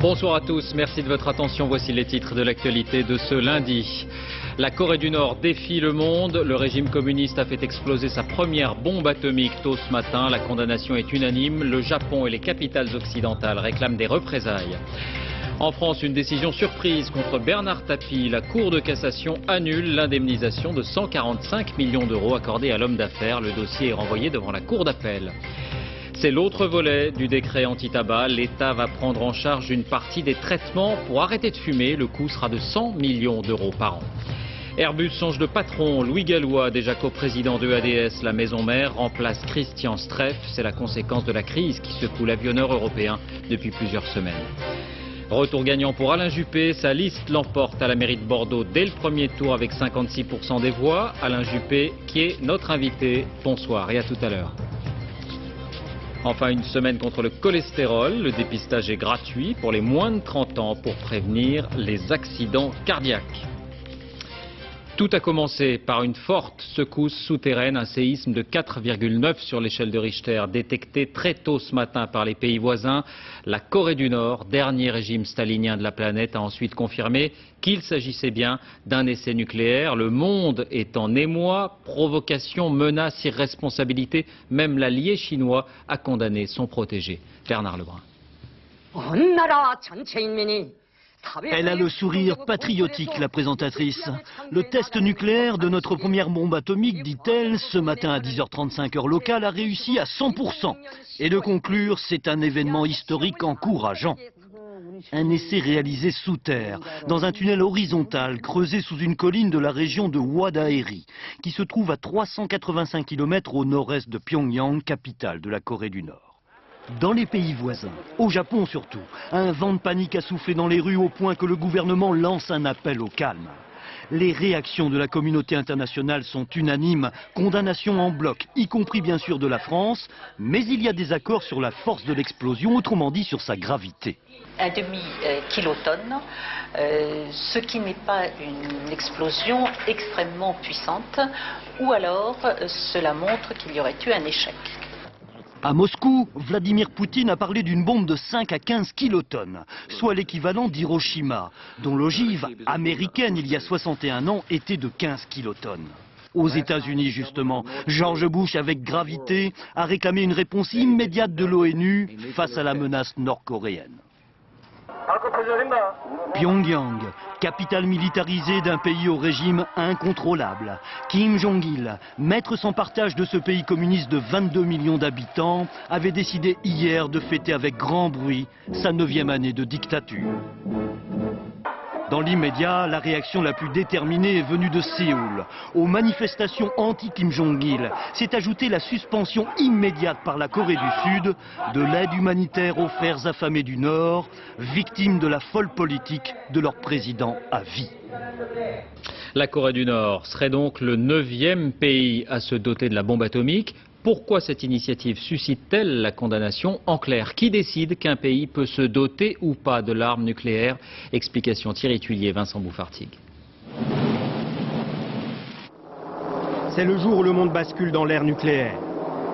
Bonsoir à tous, merci de votre attention. Voici les titres de l'actualité de ce lundi. La Corée du Nord défie le monde. Le régime communiste a fait exploser sa première bombe atomique tôt ce matin. La condamnation est unanime. Le Japon et les capitales occidentales réclament des représailles. En France, une décision surprise contre Bernard Tapie. La Cour de cassation annule l'indemnisation de 145 millions d'euros accordée à l'homme d'affaires. Le dossier est renvoyé devant la Cour d'appel. C'est l'autre volet du décret anti-tabac. L'État va prendre en charge une partie des traitements pour arrêter de fumer. Le coût sera de 100 millions d'euros par an. Airbus change de patron. Louis Gallois, déjà coprésident de ADS, la maison mère, remplace Christian Streff. C'est la conséquence de la crise qui secoue l'avionneur européen depuis plusieurs semaines. Retour gagnant pour Alain Juppé. Sa liste l'emporte à la mairie de Bordeaux dès le premier tour avec 56% des voix. Alain Juppé qui est notre invité. Bonsoir et à tout à l'heure. Enfin, une semaine contre le cholestérol. Le dépistage est gratuit pour les moins de 30 ans pour prévenir les accidents cardiaques. Tout a commencé par une forte secousse souterraine, un séisme de 4,9 sur l'échelle de Richter, détecté très tôt ce matin par les pays voisins. La Corée du Nord, dernier régime stalinien de la planète, a ensuite confirmé qu'il s'agissait bien d'un essai nucléaire. Le monde est en émoi, provocation, menace, irresponsabilité. Même l'allié chinois a condamné son protégé. Bernard Lebrun. Elle a le sourire patriotique, la présentatrice. Le test nucléaire de notre première bombe atomique, dit-elle, ce matin à 10h35 heure locale, a réussi à 100%. Et de conclure, c'est un événement historique encourageant. Un essai réalisé sous terre, dans un tunnel horizontal creusé sous une colline de la région de Wadaeri, qui se trouve à 385 km au nord-est de Pyongyang, capitale de la Corée du Nord. Dans les pays voisins, au Japon surtout, un vent de panique a soufflé dans les rues au point que le gouvernement lance un appel au calme. Les réactions de la communauté internationale sont unanimes, condamnation en bloc, y compris bien sûr de la France, mais il y a des accords sur la force de l'explosion, autrement dit sur sa gravité. Un demi-kilotonne, ce qui n'est pas une explosion extrêmement puissante, ou alors cela montre qu'il y aurait eu un échec. À Moscou, Vladimir Poutine a parlé d'une bombe de 5 à 15 kilotonnes, soit l'équivalent d'Hiroshima, dont l'ogive américaine il y a 61 ans était de 15 kilotonnes. Aux États-Unis justement, George Bush, avec gravité, a réclamé une réponse immédiate de l'ONU face à la menace nord-coréenne. Pyongyang, capitale militarisée d'un pays au régime incontrôlable. Kim Jong-il, maître sans partage de ce pays communiste de 22 millions d'habitants, avait décidé hier de fêter avec grand bruit sa 9e année de dictature. Dans l'immédiat, la réaction la plus déterminée est venue de Séoul. Aux manifestations anti-Kim Jong-il s'est ajoutée la suspension immédiate par la Corée du Sud de l'aide humanitaire aux frères affamés du Nord, victimes de la folle politique de leur président à vie. La Corée du Nord serait donc le 9e pays à se doter de la bombe atomique. Pourquoi cette initiative suscite-t-elle la condamnation? En clair, qui décide qu'un pays peut se doter ou pas de l'arme nucléaire? Explication Thierry Thuillier, Vincent Bouffartig. C'est le jour où le monde bascule dans l'ère nucléaire.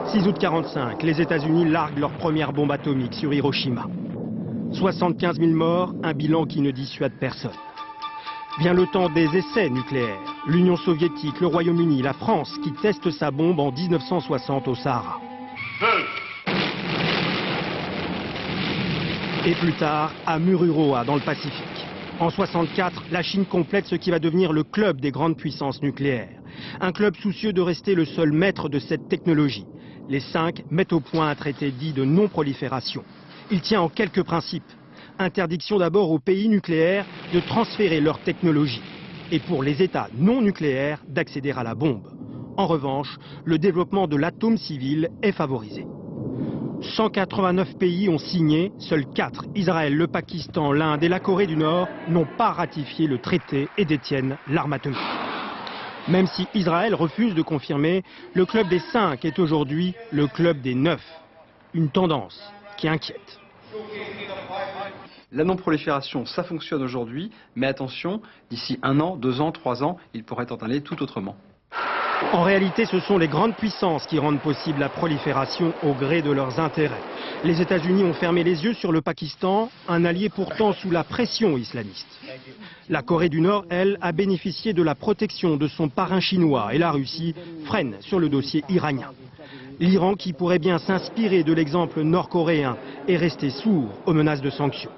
6 août 1945, les États-Unis larguent leur première bombe atomique sur Hiroshima. 75 000 morts, un bilan qui ne dissuade personne. Vient le temps des essais nucléaires. L'Union soviétique, le Royaume-Uni, la France qui testent sa bombe en 1960 au Sahara. Et plus tard, à Mururoa, dans le Pacifique. En 1964, la Chine complète ce qui va devenir le club des grandes puissances nucléaires. Un club soucieux de rester le seul maître de cette technologie. Les 5 mettent au point un traité dit de non-prolifération. Il tient en quelques principes. Interdiction d'abord aux pays nucléaires de transférer leur technologie et pour les États non nucléaires d'accéder à la bombe. En revanche, le développement de l'atome civil est favorisé. 189 pays ont signé, seuls 4, Israël, le Pakistan, l'Inde et la Corée du Nord, n'ont pas ratifié le traité et détiennent l'arme atomique. Même si Israël refuse de confirmer, le club des 5 est aujourd'hui le club des 9. Une tendance qui inquiète. La non-prolifération, ça fonctionne aujourd'hui, mais attention, d'ici 1 an, 2 ans, 3 ans, il pourrait en aller tout autrement. En réalité, ce sont les grandes puissances qui rendent possible la prolifération au gré de leurs intérêts. Les États-Unis ont fermé les yeux sur le Pakistan, un allié pourtant sous la pression islamiste. La Corée du Nord, elle, a bénéficié de la protection de son parrain chinois et la Russie freine sur le dossier iranien. L'Iran, qui pourrait bien s'inspirer de l'exemple nord-coréen, est resté sourd aux menaces de sanctions.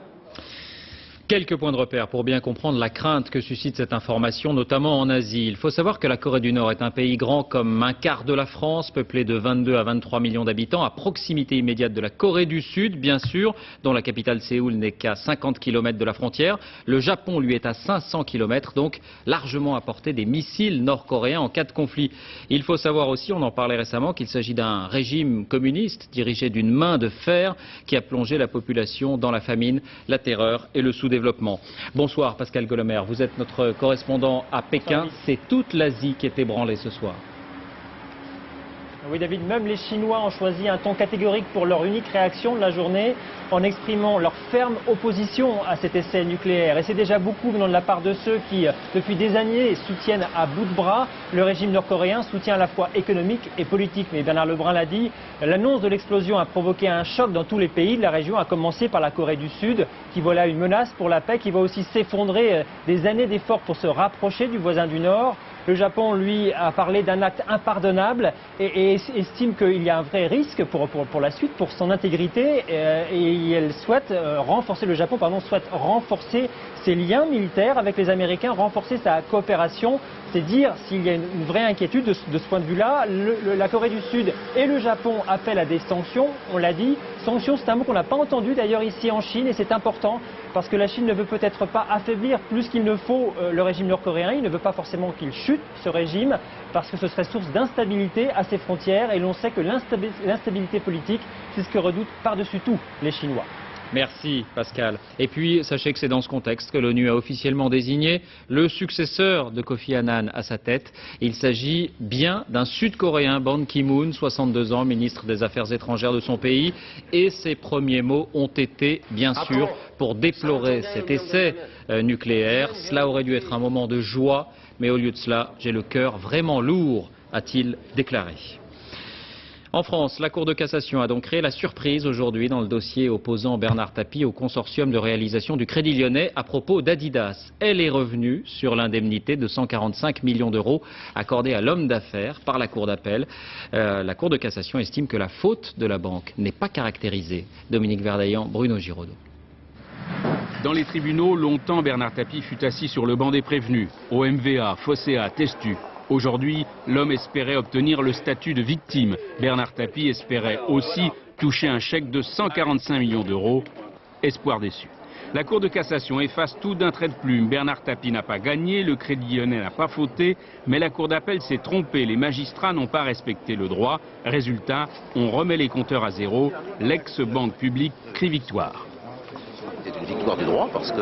Quelques points de repère pour bien comprendre la crainte que suscite cette information, notamment en Asie. Il faut savoir que la Corée du Nord est un pays grand comme un quart de la France, peuplé de 22 à 23 millions d'habitants, à proximité immédiate de la Corée du Sud, bien sûr, dont la capitale Séoul n'est qu'à 50 km de la frontière. Le Japon, lui, est à 500 km, donc largement à portée des missiles nord-coréens en cas de conflit. Il faut savoir aussi, on en parlait récemment, qu'il s'agit d'un régime communiste dirigé d'une main de fer qui a plongé la population dans la famine, la terreur et le sous-développement. Bonsoir Pascal Golomer, vous êtes notre correspondant à Pékin. C'est toute l'Asie qui est ébranlée ce soir. Oui David, même les Chinois ont choisi un ton catégorique pour leur unique réaction de la journée en exprimant leur ferme opposition à cet essai nucléaire. Et c'est déjà beaucoup venant de la part de ceux qui, depuis des années, soutiennent à bout de bras le régime nord-coréen, soutien à la fois économique et politique. Mais Bernard Lebrun l'a dit, l'annonce de l'explosion a provoqué un choc dans tous les pays de la région, à commencer par la Corée du Sud, qui voit là une menace pour la paix, qui va aussi s'effondrer des années d'efforts pour se rapprocher du voisin du Nord. Le Japon, lui, a parlé d'un acte impardonnable et estime qu'il y a un vrai risque pour la suite, pour son intégrité. Et elle souhaite renforcer, le Japon, souhaite renforcer ses liens militaires avec les Américains, renforcer sa coopération. C'est dire s'il y a une vraie inquiétude de ce point de vue-là. La Corée du Sud et le Japon appellent à des sanctions, on l'a dit. Sanctions, c'est un mot qu'on n'a pas entendu d'ailleurs ici en Chine et c'est important parce que la Chine ne veut peut-être pas affaiblir plus qu'il ne faut le régime nord-coréen. Il ne veut pas forcément qu'il chute, ce régime, parce que ce serait source d'instabilité à ses frontières et l'on sait que l'instabilité politique, c'est ce que redoutent par-dessus tout les Chinois. Merci Pascal. Et puis sachez que c'est dans ce contexte que l'ONU a officiellement désigné le successeur de Kofi Annan à sa tête. Il s'agit bien d'un Sud-Coréen, Ban Ki-moon, 62 ans, ministre des Affaires étrangères de son pays. Et ses premiers mots ont été, bien sûr, pour déplorer cet essai nucléaire. Cela aurait dû être un moment de joie, mais au lieu de cela, j'ai le cœur vraiment lourd, a-t-il déclaré. En France, la Cour de cassation a donc créé la surprise aujourd'hui dans le dossier opposant Bernard Tapie au consortium de réalisation du Crédit Lyonnais à propos d'Adidas. Elle est revenue sur l'indemnité de 145 millions d'euros accordée à l'homme d'affaires par la Cour d'appel. La Cour de cassation estime que la faute de la banque n'est pas caractérisée. Dominique Verdaillan, Bruno Giraudot. Dans les tribunaux, longtemps Bernard Tapie fut assis sur le banc des prévenus. OMVA, Fossea, Testu. Aujourd'hui, l'homme espérait obtenir le statut de victime. Bernard Tapie espérait aussi toucher un chèque de 145 millions d'euros. Espoir déçu. La Cour de cassation efface tout d'un trait de plume. Bernard Tapie n'a pas gagné, le Crédit Lyonnais n'a pas fauté, mais la Cour d'appel s'est trompée. Les magistrats n'ont pas respecté le droit. Résultat, on remet les compteurs à zéro. L'ex-banque publique crie victoire. C'est une victoire du droit parce que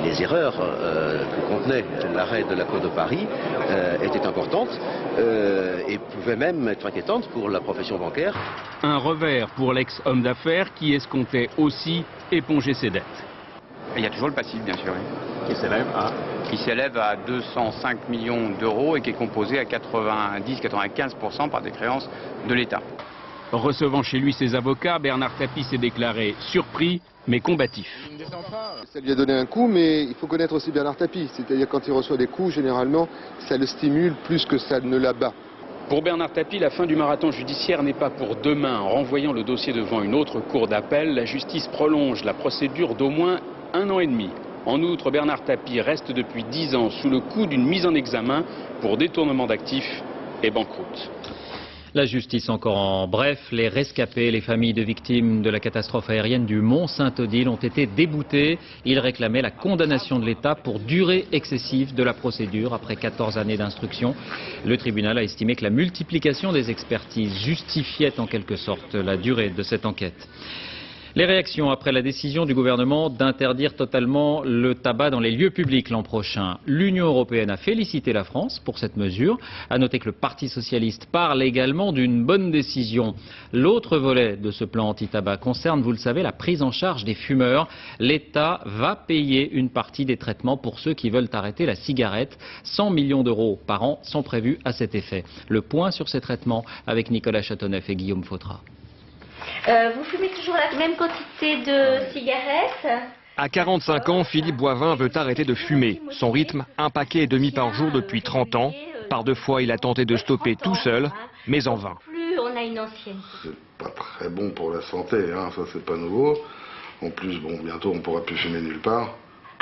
les erreurs que contenait l'arrêt de la Cour de Paris étaient importantes et pouvaient même être inquiétantes pour la profession bancaire. Un revers pour l'ex-homme d'affaires qui escomptait aussi éponger ses dettes. Il y a toujours le passif, bien sûr, oui. Qui s'élève à 205 millions d'euros et qui est composé à 90-95% par des créances de l'État. Recevant chez lui ses avocats, Bernard Tapie s'est déclaré surpris mais combatif. Ça lui a donné un coup, mais il faut connaître aussi Bernard Tapie. C'est-à-dire quand il reçoit des coups, généralement, ça le stimule plus que ça ne l'abat. Pour Bernard Tapie, la fin du marathon judiciaire n'est pas pour demain. En renvoyant le dossier devant une autre cour d'appel, la justice prolonge la procédure d'au moins 1 an et demi. En outre, Bernard Tapie reste depuis 10 ans sous le coup d'une mise en examen pour détournement d'actifs et banqueroute. La justice encore en bref, les rescapés, les familles de victimes de la catastrophe aérienne du Mont-Saint-Odile ont été déboutés. Ils réclamaient la condamnation de l'État pour durée excessive de la procédure après 14 années d'instruction. Le tribunal a estimé que la multiplication des expertises justifiait en quelque sorte la durée de cette enquête. Les réactions après la décision du gouvernement d'interdire totalement le tabac dans les lieux publics l'an prochain. L'Union européenne a félicité la France pour cette mesure. À noter que le Parti socialiste parle également d'une bonne décision. L'autre volet de ce plan anti-tabac concerne, vous le savez, la prise en charge des fumeurs. L'État va payer une partie des traitements pour ceux qui veulent arrêter la cigarette. 100 millions d'euros par an sont prévus à cet effet. Le point sur ces traitements avec Nicolas Châteauneuf et Guillaume Fautra. Vous fumez toujours la même quantité de cigarettes? À 45 ans, Philippe Boivin veut arrêter de fumer. Son rythme, un paquet et demi par jour depuis 30 ans. Par 2 fois, il a tenté de stopper tout seul, mais en vain. Plus on a une ancienne. C'est pas très bon pour la santé, hein, ça c'est pas nouveau. En plus, bon, bientôt on pourra plus fumer nulle part.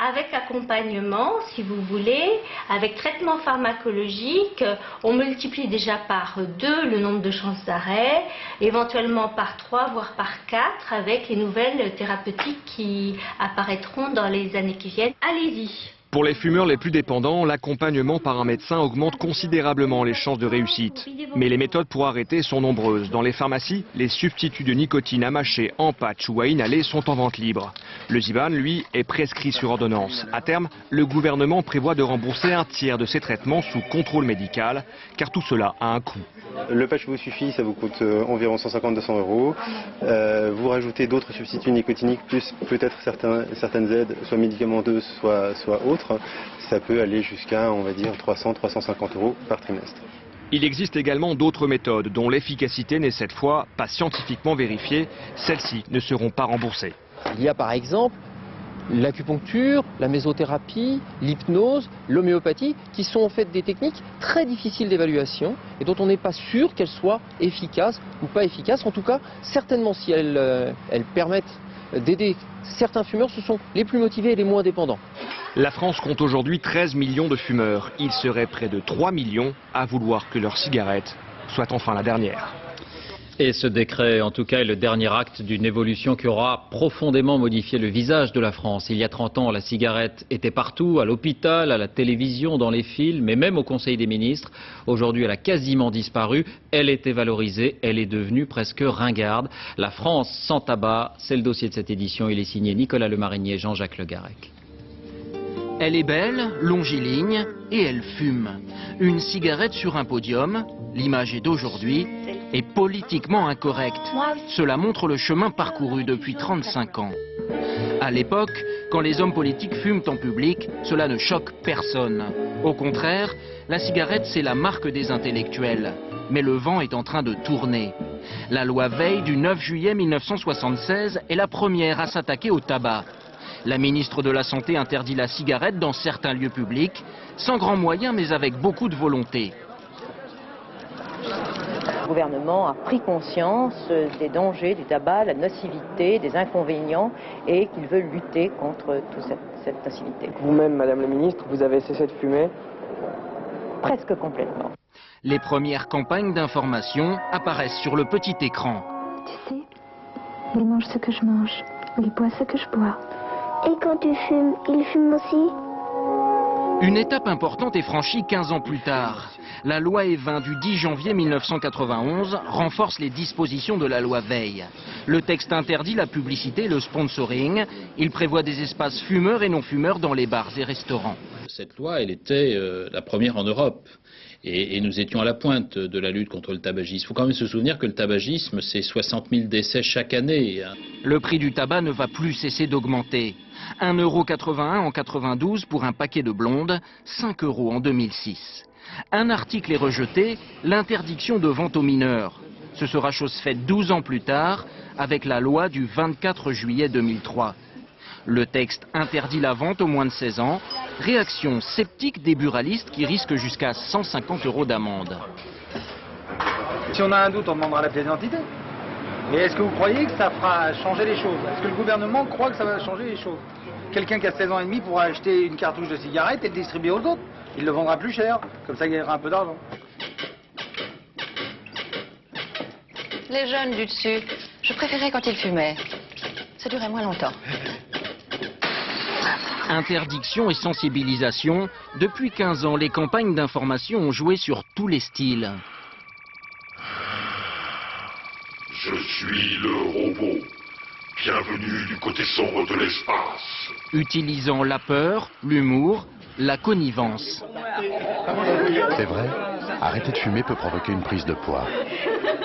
Avec accompagnement, si vous voulez, avec traitement pharmacologique, on multiplie déjà par 2 le nombre de chances d'arrêt, éventuellement par 3, voire par 4, avec les nouvelles thérapeutiques qui apparaîtront dans les années qui viennent. Allez-y. Pour les fumeurs les plus dépendants, l'accompagnement par un médecin augmente considérablement les chances de réussite. Mais les méthodes pour arrêter sont nombreuses. Dans les pharmacies, les substituts de nicotine à mâcher, en patch ou à inhaler sont en vente libre. Le Zyban, lui, est prescrit sur ordonnance. À terme, le gouvernement prévoit de rembourser un tiers de ces traitements sous contrôle médical, car tout cela a un coût. Le patch vous suffit, ça vous coûte environ 150-200 euros. Vous rajoutez d'autres substituts nicotiniques, plus peut-être certaines aides, soit médicamenteuses, soit autres. Ça peut aller jusqu'à, on va dire, 300-350 euros par trimestre. Il existe également d'autres méthodes dont l'efficacité n'est cette fois pas scientifiquement vérifiée. Celles-ci ne seront pas remboursées. Il y a par exemple l'acupuncture, la mésothérapie, l'hypnose, l'homéopathie, qui sont en fait des techniques très difficiles d'évaluation et dont on n'est pas sûr qu'elles soient efficaces ou pas efficaces. En tout cas, certainement si elles permettent d'aider certains fumeurs, ce sont les plus motivés et les moins dépendants. La France compte aujourd'hui 13 millions de fumeurs. Il serait près de 3 millions à vouloir que leur cigarette soit enfin la dernière. Et ce décret, en tout cas, est le dernier acte d'une évolution qui aura profondément modifié le visage de la France. Il y a 30 ans, la cigarette était partout, à l'hôpital, à la télévision, dans les films, mais même au Conseil des ministres. Aujourd'hui, elle a quasiment disparu. Elle était valorisée, elle est devenue presque ringarde. La France sans tabac, c'est le dossier de cette édition. Il est signé Nicolas Lemarinier et Jean-Jacques Le Garec. Elle est belle, longiligne et elle fume. Une cigarette sur un podium, l'image est d'aujourd'hui, est politiquement incorrecte. Cela montre le chemin parcouru depuis 35 ans. À l'époque, quand les hommes politiques fument en public, cela ne choque personne. Au contraire, la cigarette c'est la marque des intellectuels. Mais le vent est en train de tourner. La loi Veil du 9 juillet 1976 est la première à s'attaquer au tabac. La ministre de la Santé interdit la cigarette dans certains lieux publics, sans grands moyens mais avec beaucoup de volonté. Le gouvernement a pris conscience des dangers du tabac, la nocivité, des inconvénients et qu'il veut lutter contre toute cette nocivité. Vous-même, Madame la Ministre, vous avez cessé de fumer? Presque complètement. Les premières campagnes d'information apparaissent sur le petit écran. Tu sais, il mange ce que je mange, il boit ce que je bois. Et quand tu fumes, il fume aussi? Une étape importante est franchie 15 ans plus tard. La loi Evin du 10 janvier 1991 renforce les dispositions de la loi Veil. Le texte interdit la publicité et le sponsoring. Il prévoit des espaces fumeurs et non fumeurs dans les bars et restaurants. Cette loi, elle était la première en Europe. Et nous étions à la pointe de la lutte contre le tabagisme. Il faut quand même se souvenir que le tabagisme, c'est 60 000 décès chaque année. Le prix du tabac ne va plus cesser d'augmenter. 1,81 € en 92 pour un paquet de blondes, 5 € en 2006. Un article est rejeté, l'interdiction de vente aux mineurs. Ce sera chose faite 12 ans plus tard, avec la loi du 24 juillet 2003. Le texte interdit la vente aux moins de 16 ans. Réaction sceptique des buralistes qui risquent jusqu'à 150 € d'amende. Si on a un doute, on demandera la pièce d'identité. Mais est-ce que vous croyez que ça fera changer les choses? Est-ce que le gouvernement croit que ça va changer les choses? Quelqu'un qui a 16 ans et demi pourra acheter une cartouche de cigarette et le distribuer aux autres. Il le vendra plus cher, comme ça il gagnera un peu d'argent. Les jeunes du dessus, je préférais quand ils fumaient. Ça durait moins longtemps. Interdiction et sensibilisation. Depuis 15 ans, les campagnes d'information ont joué sur tous les styles. Je suis le robot. Bienvenue du côté sombre de l'espace. Utilisant la peur, l'humour, la connivence. C'est vrai, arrêter de fumer peut provoquer une prise de poids.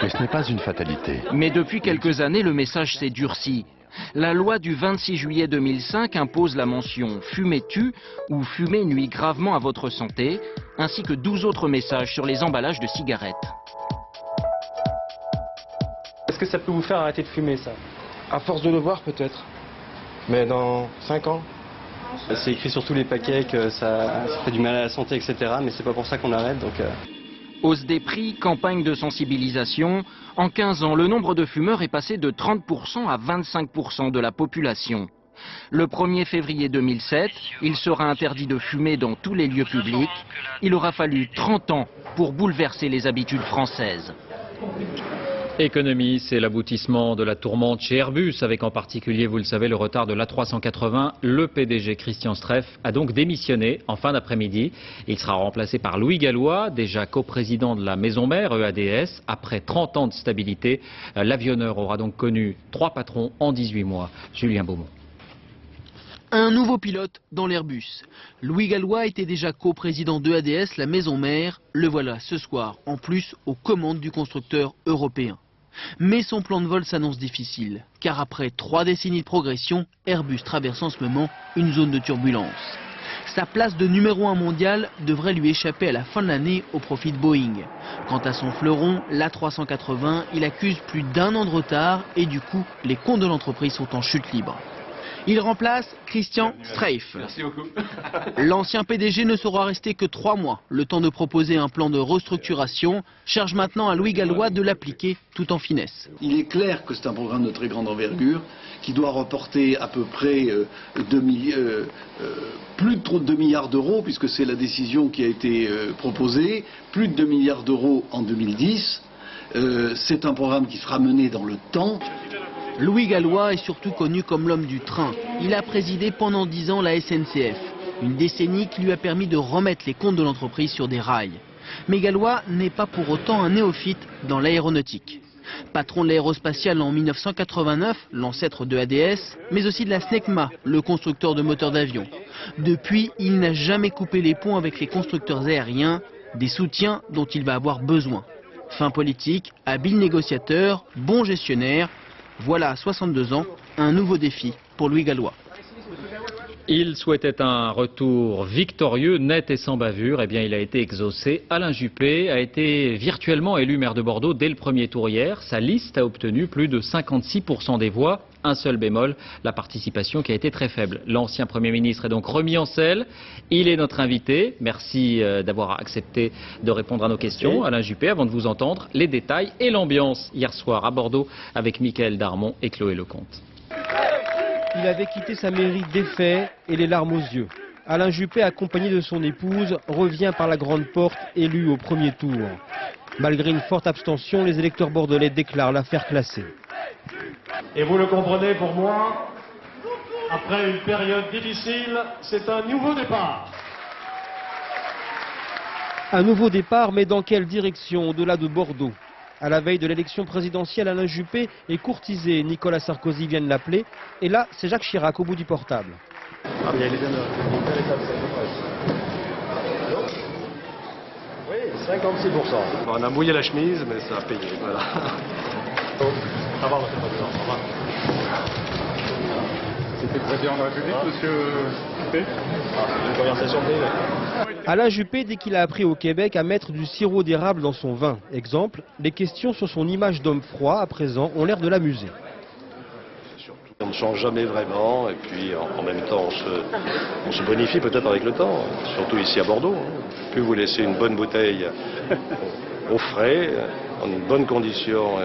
Mais ce n'est pas une fatalité. Mais depuis quelques années, le message s'est durci. La loi du 26 juillet 2005 impose la mention « Fumer tue » ou « Fumer nuit gravement à votre santé », ainsi que 12 autres messages sur les emballages de cigarettes. Est-ce que ça peut vous faire arrêter de fumer, ça? À force de le voir, peut-être. Mais dans 5 ans. C'est écrit sur tous les paquets que ça fait du mal à la santé, etc. Mais c'est pas pour ça qu'on arrête, donc... Hausse des prix, campagne de sensibilisation. En 15 ans, le nombre de fumeurs est passé de 30% à 25% de la population. Le 1er février 2007, il sera interdit de fumer dans tous les lieux publics. Il aura fallu 30 ans pour bouleverser les habitudes françaises. Économie, c'est l'aboutissement de la tourmente chez Airbus, avec en particulier, vous le savez, le retard de l'A380. Le PDG Christian Streff a donc démissionné en fin d'après-midi. Il sera remplacé par Louis Gallois, déjà coprésident de la maison mère EADS. Après 30 ans de stabilité, l'avionneur aura donc connu 3 patrons en 18 mois. Julien Beaumont. Un nouveau pilote dans l'Airbus. Louis Gallois était déjà coprésident d'EADS, la maison mère. Le voilà ce soir, en plus, aux commandes du constructeur européen. Mais son plan de vol s'annonce difficile, car après 3 décennies de progression, Airbus traverse en ce moment une zone de turbulence. Sa place de numéro 1 mondial devrait lui échapper à la fin de l'année au profit de Boeing. Quant à son fleuron, l'A380, il accuse plus d'1 an de retard et du coup, les comptes de l'entreprise sont en chute libre. Il remplace Christian Streff. Merci beaucoup. L'ancien PDG ne saura rester que 3 mois, le temps de proposer un plan de restructuration. Charge maintenant à Louis Gallois de l'appliquer tout en finesse. Il est clair que c'est un programme de très grande envergure qui doit reporter à peu près plus de 2 milliards d'euros, puisque c'est la décision qui a été proposée, plus de 2 milliards d'euros en 2010. C'est un programme qui sera mené dans le temps. Louis Gallois est surtout connu comme l'homme du train. Il a présidé pendant 10 ans la SNCF, une décennie qui lui a permis de remettre les comptes de l'entreprise sur des rails. Mais Gallois n'est pas pour autant un néophyte dans l'aéronautique. Patron de l'aérospatiale en 1989, l'ancêtre de ADS, mais aussi de la SNECMA, le constructeur de moteurs d'avion. Depuis, il n'a jamais coupé les ponts avec les constructeurs aériens, des soutiens dont il va avoir besoin. Fin politique, habile négociateur, bon gestionnaire. Voilà, à 62 ans, un nouveau défi pour Louis Gallois. Il souhaitait un retour victorieux, net et sans bavure. Eh bien, il a été exaucé. Alain Juppé a été virtuellement élu maire de Bordeaux dès le premier tour hier. Sa liste a obtenu plus de 56% des voix. Un seul bémol, la participation qui a été très faible. L'ancien Premier ministre est donc remis en selle. Il est notre invité. Merci d'avoir accepté de répondre à nos questions. Alain Juppé, avant de vous entendre, les détails et l'ambiance hier soir à Bordeaux avec Mickaël Darmon et Chloé Lecomte. Il avait quitté sa mairie défait et les larmes aux yeux. Alain Juppé, accompagné de son épouse, revient par la grande porte, élu au premier tour. Malgré une forte abstention, les électeurs bordelais déclarent l'affaire classée. Et vous le comprenez, pour moi, après une période difficile, c'est un nouveau départ. Un nouveau départ, mais dans quelle direction au-delà de Bordeaux? À la veille de l'élection présidentielle, Alain Juppé est courtisé. Nicolas Sarkozy vient de l'appeler. Et là, c'est Jacques Chirac au bout du portable. Ah, mais il est bien là. Oui, 56%. On a mouillé la chemise, mais ça a payé. Voilà. Au revoir, monsieur le président. Au revoir. C'était le président de la République, monsieur Juppé. Une conversation privée. Alain Juppé dit qu'il a appris au Québec à mettre du sirop d'érable dans son vin. Exemple, les questions sur son image d'homme froid, à présent, ont l'air de l'amuser. On ne change jamais vraiment, et puis en même temps, on se bonifie peut-être avec le temps, surtout ici à Bordeaux. Plus vous laissez une bonne bouteille au frais, en une bonne condition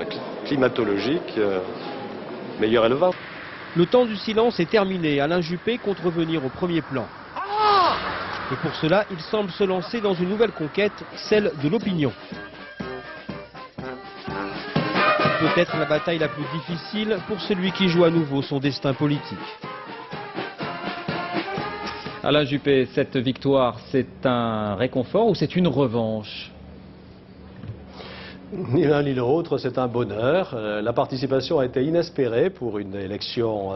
climatologique, meilleur est le vin. Le temps du silence est terminé. Alain Juppé compte revenir au premier plan. Et pour cela, il semble se lancer dans une nouvelle conquête, celle de l'opinion. Peut-être la bataille la plus difficile pour celui qui joue à nouveau son destin politique. Alain Juppé, cette victoire, c'est un réconfort ou c'est une revanche? Ni l'un ni l'autre, c'est un bonheur. La participation a été inespérée pour une élection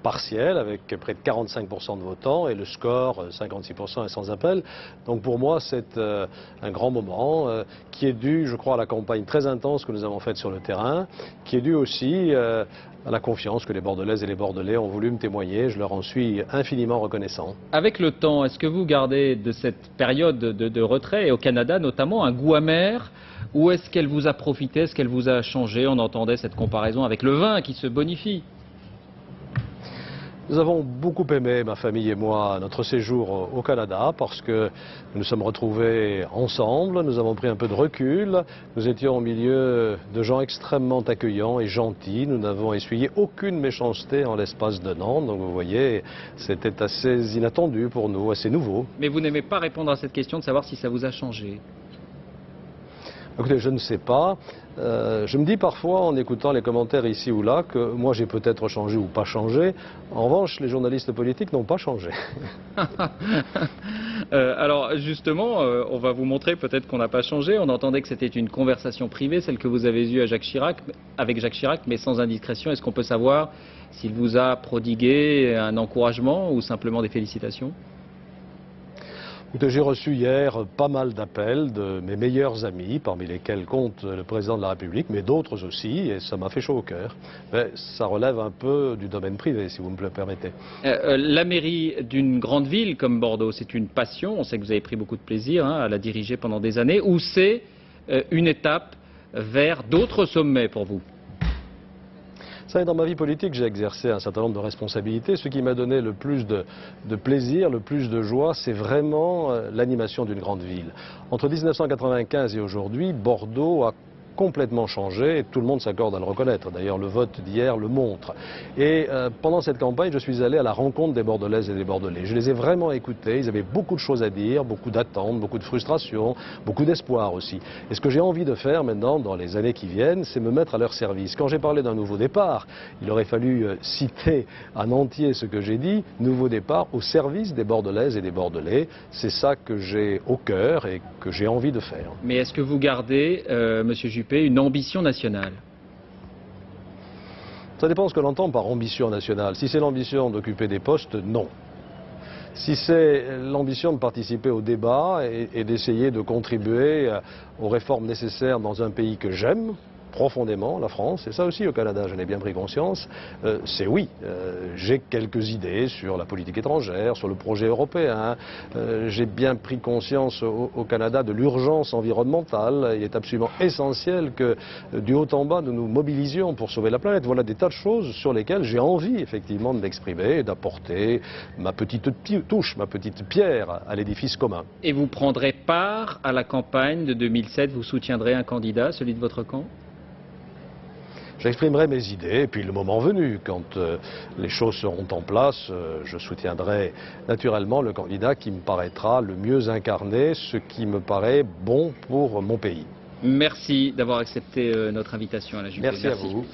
partielle avec près de 45% de votants et le score 56% est sans appel. Donc pour moi c'est un grand moment qui est dû, je crois, à la campagne très intense que nous avons faite sur le terrain, qui est dû aussi à la confiance que les Bordelaises et les Bordelais ont voulu me témoigner. Je leur en suis infiniment reconnaissant. Avec le temps, est-ce que vous gardez de cette période de retrait, et au Canada notamment, un goût amer, ou est-ce qu'elle vous a profité, est-ce qu'elle vous a changé? On entendait cette comparaison avec le vin qui se bonifie. Nous avons beaucoup aimé, ma famille et moi, notre séjour au Canada parce que nous nous sommes retrouvés ensemble, nous avons pris un peu de recul, nous étions au milieu de gens extrêmement accueillants et gentils, nous n'avons essuyé aucune méchanceté en l'espace d'un an, donc vous voyez, c'était assez inattendu pour nous, assez nouveau. Mais vous n'aimez pas répondre à cette question de savoir si ça vous a changé? Écoutez, je ne sais pas. Je me dis parfois, en écoutant les commentaires ici ou là, que moi j'ai peut-être changé ou pas changé. En revanche, les journalistes politiques n'ont pas changé. Alors justement, on va vous montrer peut-être qu'on n'a pas changé. On entendait que c'était une conversation privée, celle que vous avez eue avec Jacques Chirac, mais sans indiscrétion. Est-ce qu'on peut savoir s'il vous a prodigué un encouragement ou simplement des félicitations? J'ai reçu hier pas mal d'appels de mes meilleurs amis, parmi lesquels compte le président de la République, mais d'autres aussi, et ça m'a fait chaud au cœur. Mais ça relève un peu du domaine privé, si vous me le permettez. La mairie d'une grande ville comme Bordeaux, c'est une passion. On sait que vous avez pris beaucoup de plaisir à la diriger pendant des années. Ou c'est une étape vers d'autres sommets pour vous? Vous savez, dans ma vie politique, j'ai exercé un certain nombre de responsabilités. Ce qui m'a donné le plus de plaisir, le plus de joie, c'est vraiment l'animation d'une grande ville. Entre 1995 et aujourd'hui, Bordeaux a complètement changé et tout le monde s'accorde à le reconnaître. D'ailleurs, le vote d'hier le montre. Et pendant cette campagne, je suis allé à la rencontre des Bordelaises et des Bordelais. Je les ai vraiment écoutés. Ils avaient beaucoup de choses à dire, beaucoup d'attentes, beaucoup de frustration, beaucoup d'espoir aussi. Et ce que j'ai envie de faire maintenant, dans les années qui viennent, c'est me mettre à leur service. Quand j'ai parlé d'un nouveau départ, il aurait fallu citer en entier ce que j'ai dit. Nouveau départ au service des Bordelaises et des Bordelais. C'est ça que j'ai au cœur et que j'ai envie de faire. Mais est-ce que vous gardez, Monsieur Juppé, une ambition nationale? Ça dépend ce que l'on entend par ambition nationale. Si c'est l'ambition d'occuper des postes, non. Si c'est l'ambition de participer au débat et d'essayer de contribuer aux réformes nécessaires dans un pays que j'aime profondément, la France, et ça aussi au Canada, j'en ai bien pris conscience, c'est oui. J'ai quelques idées sur la politique étrangère, sur le projet européen. J'ai bien pris conscience au Canada de l'urgence environnementale. Il est absolument essentiel que du haut en bas, nous nous mobilisions pour sauver la planète. Voilà des tas de choses sur lesquelles j'ai envie effectivement de m'exprimer et d'apporter ma petite touche, ma petite pierre à l'édifice commun. Et vous prendrez part à la campagne de 2007, vous soutiendrez un candidat, celui de votre camp? J'exprimerai mes idées et puis le moment venu, quand les choses seront en place, je soutiendrai naturellement le candidat qui me paraîtra le mieux incarné, ce qui me paraît bon pour mon pays. Merci d'avoir accepté notre invitation à la Juppé. Merci à vous.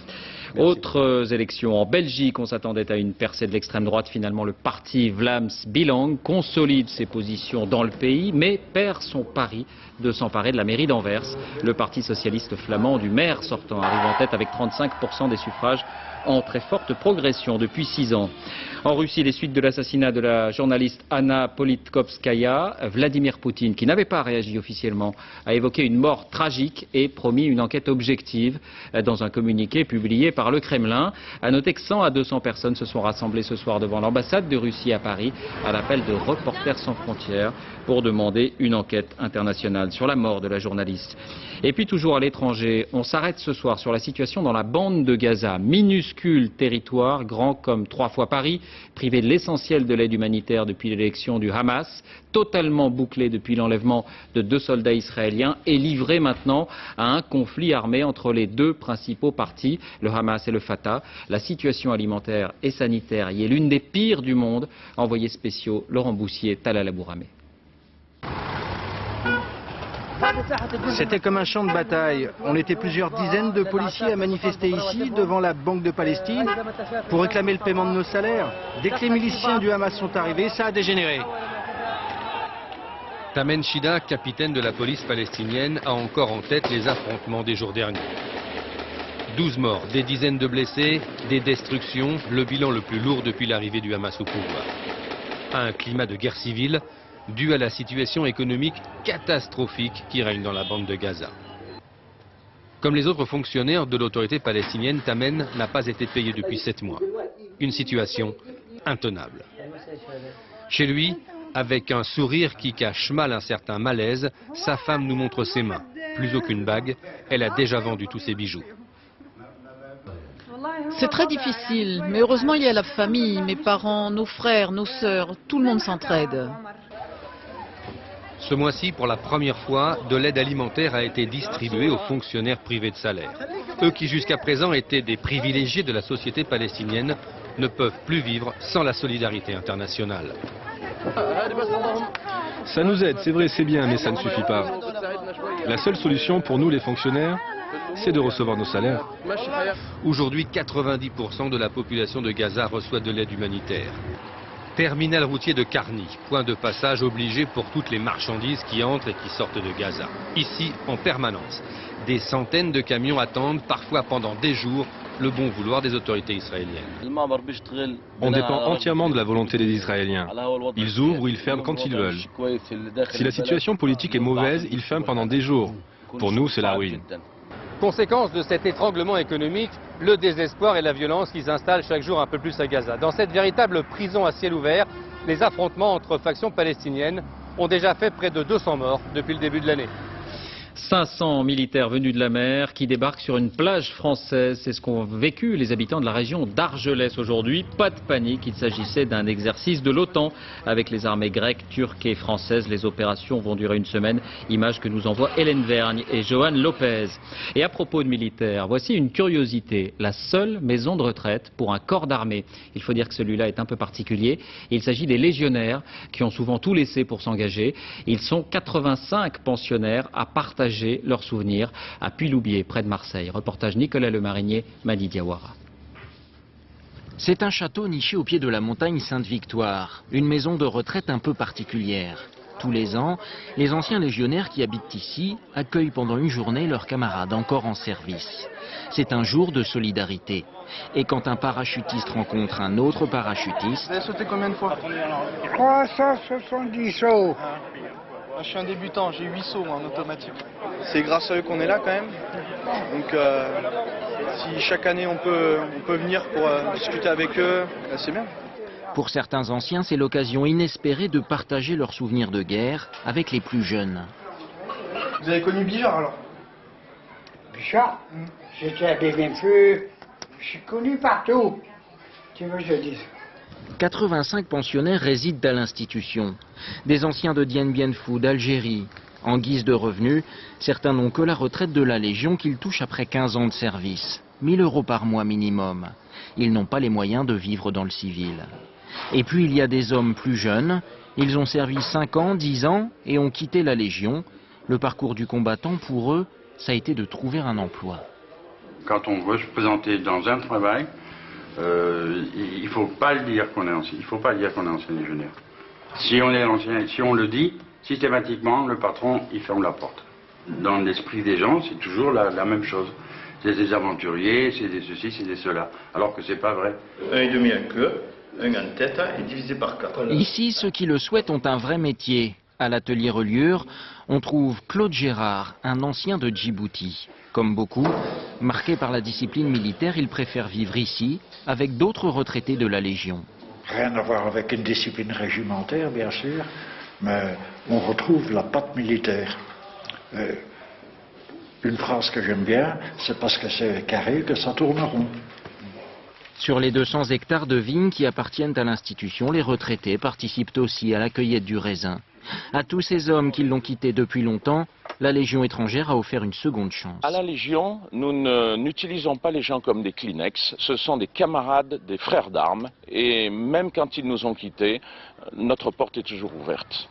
Merci. Autres élections en Belgique, on s'attendait à une percée de l'extrême droite. Finalement, le parti Vlaams Belang consolide ses positions dans le pays, mais perd son pari de s'emparer de la mairie d'Anvers. Le parti socialiste flamand du maire sortant arrive en tête avec 35% des suffrages en très forte progression depuis 6 ans. En Russie, les suites de l'assassinat de la journaliste Anna Politkovskaya, Vladimir Poutine, qui n'avait pas réagi officiellement, a évoqué une mort tragique et promis une enquête objective dans un communiqué publié par le Kremlin. À noter que 100 à 200 personnes se sont rassemblées ce soir devant l'ambassade de Russie à Paris à l'appel de Reporters sans frontières pour demander une enquête internationale sur la mort de la journaliste. Et puis toujours à l'étranger, on s'arrête ce soir sur la situation dans la bande de Gaza. Minuscule territoire, grand comme 3 fois Paris, privé de l'essentiel de l'aide humanitaire depuis l'élection du Hamas, totalement bouclé depuis l'enlèvement de 2 soldats israéliens et livré maintenant à un conflit armé entre les 2 principaux partis, le Hamas et le Fatah. La situation alimentaire et sanitaire y est l'une des pires du monde. Envoyés spéciaux Laurent Boussier, Talal Abouramé. C'était comme un champ de bataille. On était plusieurs dizaines de policiers à manifester ici, devant la Banque de Palestine, pour réclamer le paiement de nos salaires. Dès que les miliciens du Hamas sont arrivés, ça a dégénéré. Tamen Shida, capitaine de la police palestinienne, a encore en tête les affrontements des jours derniers. 12 morts, des dizaines de blessés, des destructions, le bilan le plus lourd depuis l'arrivée du Hamas au pouvoir. Un climat de guerre civile dû à la situation économique catastrophique qui règne dans la bande de Gaza. Comme les autres fonctionnaires de l'autorité palestinienne, Tamen n'a pas été payé depuis 7 mois. Une situation intenable. Chez lui, avec un sourire qui cache mal un certain malaise, sa femme nous montre ses mains. Plus aucune bague, elle a déjà vendu tous ses bijoux. C'est très difficile, mais heureusement il y a la famille, mes parents, nos frères, nos sœurs, tout le monde s'entraide. Ce mois-ci, pour la première fois, de l'aide alimentaire a été distribuée aux fonctionnaires privés de salaire. Eux qui jusqu'à présent étaient des privilégiés de la société palestinienne ne peuvent plus vivre sans la solidarité internationale. Ça nous aide, c'est vrai, c'est bien, mais ça ne suffit pas. La seule solution pour nous les fonctionnaires, c'est de recevoir nos salaires. Aujourd'hui, 90% de la population de Gaza reçoit de l'aide humanitaire. Terminal routier de Karni, point de passage obligé pour toutes les marchandises qui entrent et qui sortent de Gaza. Ici, en permanence, des centaines de camions attendent, parfois pendant des jours, le bon vouloir des autorités israéliennes. On dépend entièrement de la volonté des Israéliens. Ils ouvrent ou ils ferment quand ils veulent. Si la situation politique est mauvaise, ils ferment pendant des jours. Pour nous, c'est la ruine. Conséquence de cet étranglement économique, le désespoir et la violence qui s'installent chaque jour un peu plus à Gaza. Dans cette véritable prison à ciel ouvert, les affrontements entre factions palestiniennes ont déjà fait près de 200 morts depuis le début de l'année. 500 militaires venus de la mer qui débarquent sur une plage française. C'est ce qu'ont vécu les habitants de la région d'Argelès aujourd'hui. Pas de panique, il s'agissait d'un exercice de l'OTAN avec les armées grecques, turques et françaises. Les opérations vont durer une semaine. Image que nous envoient Hélène Vergne et Johan Lopez. Et à propos de militaires, voici une curiosité. La seule maison de retraite pour un corps d'armée. Il faut dire que celui-là est un peu particulier. Il s'agit des légionnaires qui ont souvent tout laissé pour s'engager. Ils sont 85 pensionnaires à partager leurs souvenirs à Puy-Loubier, près de Marseille. Reportage Nicolas Lemarinier, Madi Diawara. C'est un château niché au pied de la montagne Sainte-Victoire, une maison de retraite un peu particulière. Tous les ans, les anciens légionnaires qui habitent ici accueillent pendant une journée leurs camarades encore en service. C'est un jour de solidarité. Et quand un parachutiste rencontre un autre parachutiste... Vous avez sauté combien de fois? 370 sauts. Moi, je suis un débutant, j'ai 8 sauts en automatique. C'est grâce à eux qu'on est là quand même. Donc si chaque année on peut venir pour discuter avec eux, c'est bien. Pour certains anciens, c'est l'occasion inespérée de partager leurs souvenirs de guerre avec les plus jeunes. Vous avez connu Bijard alors? Bijard, j'étais à Bénéfeu, je suis connu partout. Tu veux que je dise? 85 pensionnaires résident à l'institution. Des anciens de Dien Bien Phu, d'Algérie. En guise de revenus, certains n'ont que la retraite de la Légion qu'ils touchent après 15 ans de service. 1 000 € par mois minimum. Ils n'ont pas les moyens de vivre dans le civil. Et puis il y a des hommes plus jeunes. Ils ont servi 5 ans, 10 ans et ont quitté la Légion. Le parcours du combattant, pour eux, ça a été de trouver un emploi. Quand on veut se présenter dans un travail, il ne faut pas le dire qu'on est ancien. Il faut pas dire qu'on est ancien légionnaire. Si on est ancien, si on le dit, systématiquement, le patron, il ferme la porte. Dans l'esprit des gens, c'est toujours la même chose. C'est des aventuriers, c'est des ceci, c'est des cela. Alors que c'est pas vrai. 1,5 en queue, 1 en tête et divisé par 4. Ici, ceux qui le souhaitent ont un vrai métier. À l'atelier reliure, on trouve Claude Gérard, un ancien de Djibouti. Comme beaucoup, marqué par la discipline militaire, il préfère vivre ici, avec d'autres retraités de la Légion. Rien à voir avec une discipline régimentaire, bien sûr, mais on retrouve la patte militaire. Une phrase que j'aime bien, c'est parce que c'est carré que ça tourne rond. Sur les 200 hectares de vignes qui appartiennent à l'institution, les retraités participent aussi à la cueillette du raisin. À tous ces hommes qui l'ont quitté depuis longtemps, la Légion étrangère a offert une seconde chance. À la Légion, nous n'utilisons pas les gens comme des Kleenex. Ce sont des camarades, des frères d'armes. Et même quand ils nous ont quittés, notre porte est toujours ouverte.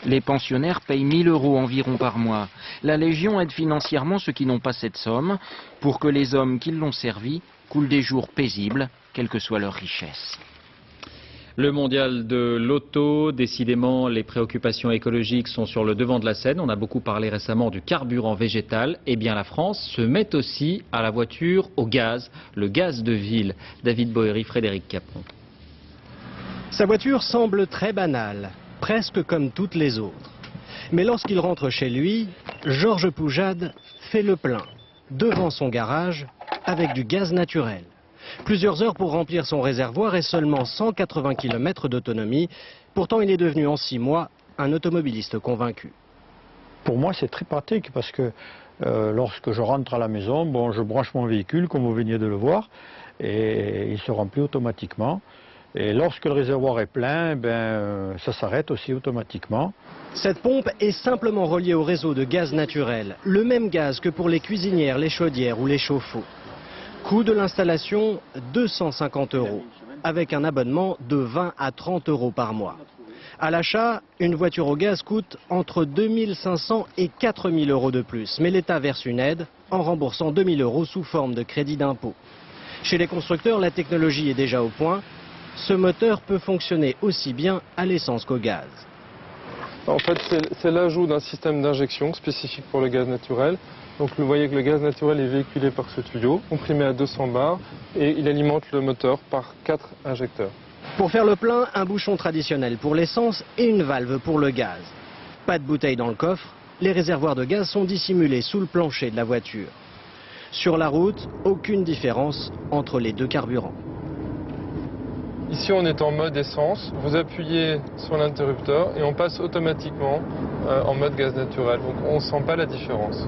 Les pensionnaires payent 1 000 € environ par mois. La Légion aide financièrement ceux qui n'ont pas cette somme pour que les hommes qui l'ont servi coulent des jours paisibles, quelle que soit leur richesse. Le mondial de l'auto, décidément les préoccupations écologiques sont sur le devant de la scène. On a beaucoup parlé récemment du carburant végétal. Eh bien la France se met aussi à la voiture au gaz, le gaz de ville. David Boéry, Frédéric Capron. Sa voiture semble très banale, presque comme toutes les autres. Mais lorsqu'il rentre chez lui, Georges Poujade fait le plein, devant son garage, avec du gaz naturel. Plusieurs heures pour remplir son réservoir et seulement 180 km d'autonomie. Pourtant, il est devenu en 6 mois un automobiliste convaincu. Pour moi, c'est très pratique parce que lorsque je rentre à la maison, bon, je branche mon véhicule, comme vous veniez de le voir, et il se remplit automatiquement. Et lorsque le réservoir est plein, ça s'arrête aussi automatiquement. Cette pompe est simplement reliée au réseau de gaz naturel, le même gaz que pour les cuisinières, les chaudières ou les chauffe-eau. Coût de l'installation, 250 €, avec un abonnement de 20 à 30 € par mois. À l'achat, une voiture au gaz coûte entre 2 500 et 4 000 € de plus, mais l'État verse une aide en remboursant 2 000 € sous forme de crédit d'impôt. Chez les constructeurs, la technologie est déjà au point. Ce moteur peut fonctionner aussi bien à l'essence qu'au gaz. En fait, c'est l'ajout d'un système d'injection spécifique pour le gaz naturel. Donc vous voyez que le gaz naturel est véhiculé par ce tuyau, comprimé à 200 bars, et il alimente le moteur par 4 injecteurs. Pour faire le plein, un bouchon traditionnel pour l'essence et une valve pour le gaz. Pas de bouteille dans le coffre, les réservoirs de gaz sont dissimulés sous le plancher de la voiture. Sur la route, aucune différence entre les deux carburants. Ici, on est en mode essence. Vous appuyez sur l'interrupteur et on passe automatiquement en mode gaz naturel. Donc on ne sent pas la différence.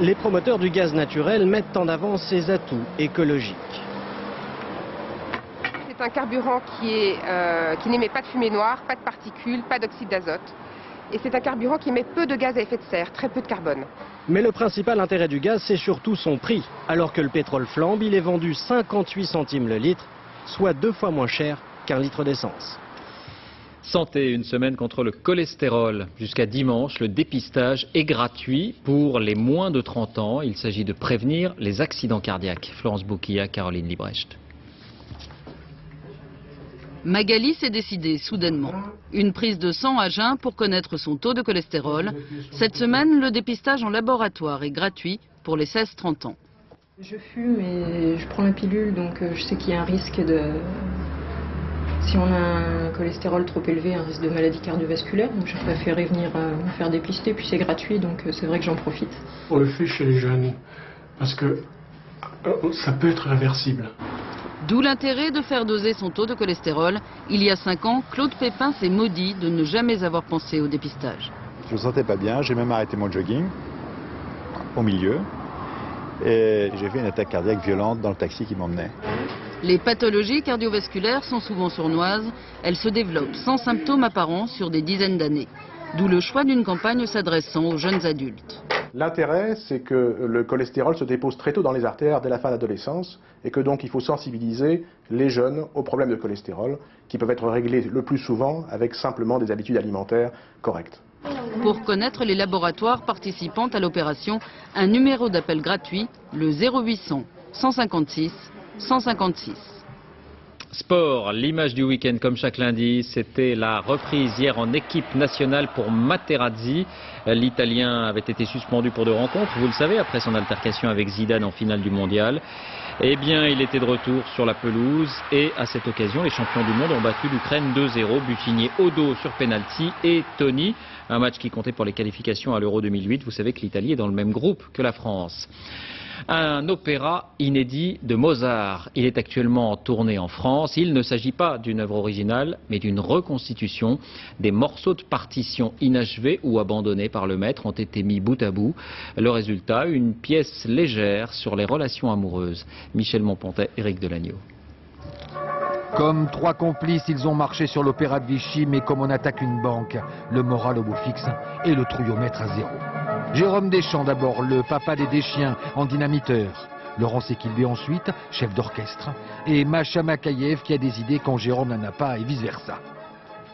Les promoteurs du gaz naturel mettent en avant ses atouts écologiques. C'est un carburant qui n'émet pas de fumée noire, pas de particules, pas d'oxyde d'azote. Et c'est un carburant qui émet peu de gaz à effet de serre, très peu de carbone. Mais le principal intérêt du gaz, c'est surtout son prix. Alors que le pétrole flambe, il est vendu 58 centimes le litre, soit 2 fois moins cher qu'un litre d'essence. Santé, une semaine contre le cholestérol. Jusqu'à dimanche, le dépistage est gratuit pour les moins de 30 ans. Il s'agit de prévenir les accidents cardiaques. Florence Bouquilla, Caroline Librecht. Magali s'est décidée soudainement. Une prise de sang à jeun pour connaître son taux de cholestérol. Cette semaine, le dépistage en laboratoire est gratuit pour les 16-30 ans. Je fume et je prends la pilule, donc je sais qu'il y a un risque de... Si on a un cholestérol trop élevé, un risque de maladie cardiovasculaire. Donc j'ai préféré venir me faire dépister, puis c'est gratuit, donc c'est vrai que j'en profite. On le fait chez les jeunes, parce que ça peut être réversible. D'où l'intérêt de faire doser son taux de cholestérol. Il y a 5 ans, Claude Pépin s'est maudit de ne jamais avoir pensé au dépistage. Je me sentais pas bien, j'ai même arrêté mon jogging au milieu. Et j'ai fait une attaque cardiaque violente dans le taxi qui m'emmenait. Les pathologies cardiovasculaires sont souvent sournoises. Elles se développent sans symptômes apparents sur des dizaines d'années. D'où le choix d'une campagne s'adressant aux jeunes adultes. L'intérêt, c'est que le cholestérol se dépose très tôt dans les artères dès la fin de l'adolescence et que donc il faut sensibiliser les jeunes aux problèmes de cholestérol qui peuvent être réglés le plus souvent avec simplement des habitudes alimentaires correctes. Pour connaître les laboratoires participant à l'opération, un numéro d'appel gratuit, le 0800 156 156. Sport, l'image du week-end comme chaque lundi, c'était la reprise hier en équipe nationale pour Materazzi. L'Italien avait été suspendu pour 2 rencontres, vous le savez, après son altercation avec Zidane en finale du mondial. Eh bien, il était de retour sur la pelouse et à cette occasion, les champions du monde ont battu l'Ukraine 2-0, Butigné au dos sur penalty et Toni. Un match qui comptait pour les qualifications à l'Euro 2008. Vous savez que l'Italie est dans le même groupe que la France. Un opéra inédit de Mozart. Il est actuellement en tournée en France. Il ne s'agit pas d'une œuvre originale, mais d'une reconstitution. Des morceaux de partitions inachevés ou abandonnés par le maître ont été mis bout à bout. Le résultat, une pièce légère sur les relations amoureuses. Michel Monpontet, Éric Delagneau. Comme 3 complices, ils ont marché sur l'opéra de Vichy, mais comme on attaque une banque, le moral au beau fixe et le trouillomètre à 0. Jérôme Deschamps d'abord, le papa des Deschiens en dynamiteur. Laurence Ekilbé ensuite, chef d'orchestre. Et Macha Makayev qui a des idées quand Jérôme n'en a pas et vice-versa.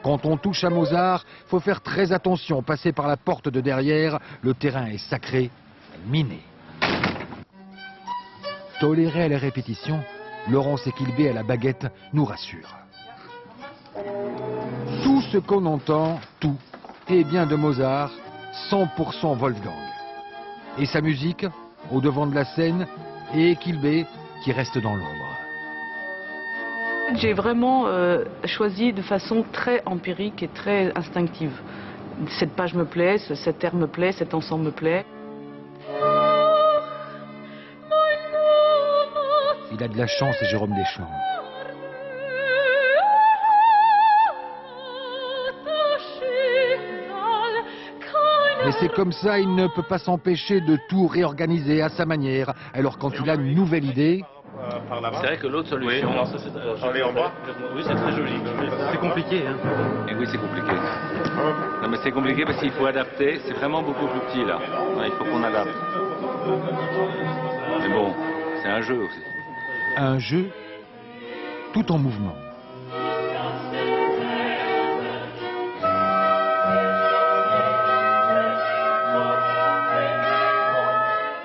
Quand on touche à Mozart, faut faire très attention, passer par la porte de derrière, le terrain est sacré, miné. Toléré à la répétition, Laurence Ekilbé à la baguette nous rassure. ce qu'on entend, tout, et bien de Mozart, 100% Wolfgang. Et sa musique, au devant de la scène, et Kilbé, qui reste dans l'ombre. J'ai vraiment choisi de façon très empirique et très instinctive. Cette page me plaît, cet air me plaît, cet ensemble me plaît. Il a de la chance, c'est Jérôme Deschamps. Mais c'est comme ça, il ne peut pas s'empêcher de tout réorganiser à sa manière. Alors quand il a une nouvelle idée... C'est vrai que l'autre solution... Oui, alors ça, c'est en bas. Oui, c'est très joli. C'est compliqué, hein. Et oui, c'est compliqué. Non, mais c'est compliqué parce qu'il faut adapter. C'est vraiment beaucoup plus petit, là. Ouais, il faut qu'on adapte. Mais bon, c'est un jeu aussi. Un jeu tout en mouvement.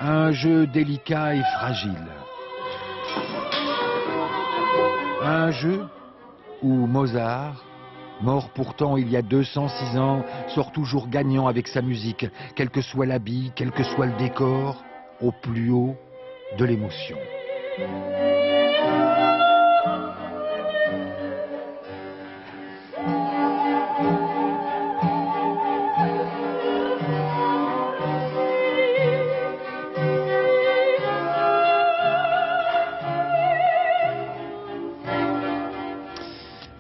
Un jeu délicat et fragile. Un jeu où Mozart, mort pourtant il y a 206 ans, sort toujours gagnant avec sa musique, quel que soit l'habit, quel que soit le décor, au plus haut de l'émotion.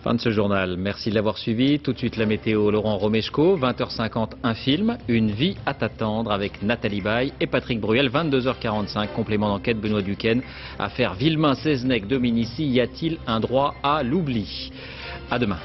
Fin de ce journal. Merci de l'avoir suivi. Tout de suite la météo, Laurent Romeshko. 20h50, un film, Une vie à t'attendre avec Nathalie Baye et Patrick Bruel. 22h45, complément d'enquête, Benoît Duquesne. Affaire Villemain-Seznec-Dominici, y a-t-il un droit à l'oubli? À demain.